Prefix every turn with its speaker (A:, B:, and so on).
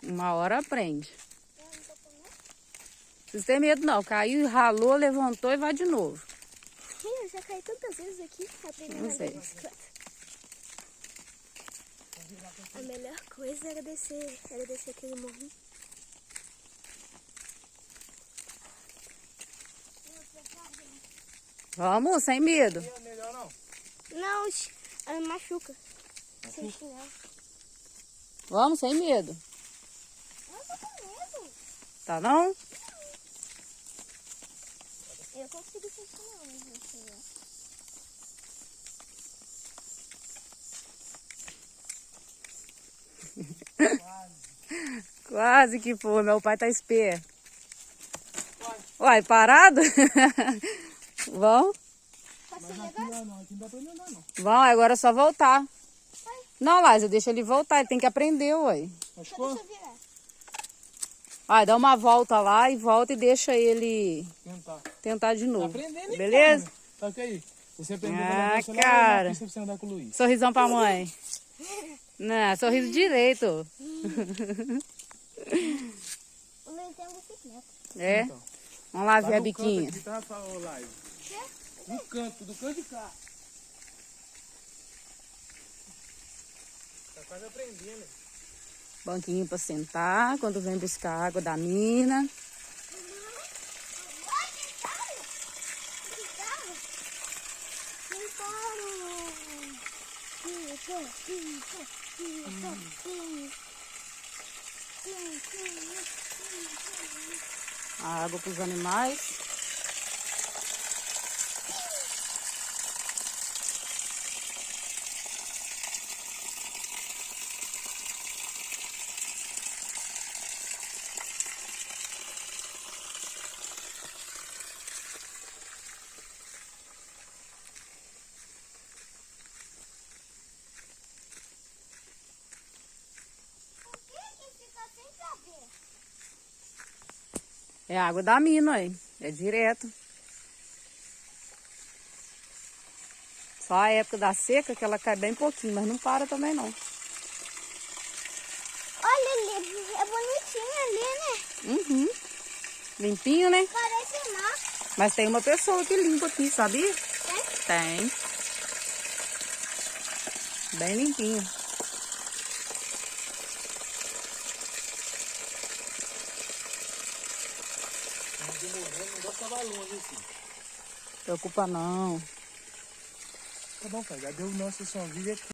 A: Uma hora aprende. Não precisa ter medo não. Caiu, ralou, levantou e vai de novo.
B: Eu já caí tantas vezes aqui aprendendo a andar de bicicleta. A melhor coisa era descer aquele morro.
A: Vamos, sem medo.
C: Não é melhor não?
B: Não, ela me machuca. Sem chinelo.
A: Vamos, sem medo.
B: Eu tô com medo.
A: Tá não?
B: Eu consigo sem chinelo, gente.
A: Quase que foi. Meu pai tá esperto. Uai, parado? Vão?
C: Mas aqui não, aqui não dá pra ele andar não.
A: Vão, agora é só voltar. Não, Lázia, deixa ele voltar. Ele tem que aprender, uai.
C: Machucou?
B: Deixa eu virar.
A: Vai, dá uma volta lá e volta e deixa ele tentar de
C: Tá
A: novo.
C: aprendendo,
A: Beleza?
C: Cara. Só que aí, você aprendeu
A: Ah,
C: a andar
A: cara.
C: na pista pra você andar com o Luiz.
A: Sorrisão pra mãe. Não, sorriso direito.
B: O Luiz tem uma bicicleta.
A: É?
C: Então.
A: Vamos lá
C: Lá
A: ver a
C: no
A: biquinha.
C: canto aqui, tá, Live? No canto, do canto de cá. Tá quase aprendendo.
A: Banquinho pra sentar quando vem buscar água da mina. A água pros animais. É água da mina aí. É direto. Só a época da seca que ela cai bem pouquinho, mas não para também não.
B: Olha ali, é bonitinho ali, né?
A: Uhum. Limpinho, né?
B: Parece mar.
A: Mas tem uma pessoa que limpa aqui, sabia? Tem. Bem limpinho.
C: Não dá pra ficar longe assim.
A: Preocupa não.
C: Tá bom, pai, já deu o nosso som. Vive aqui.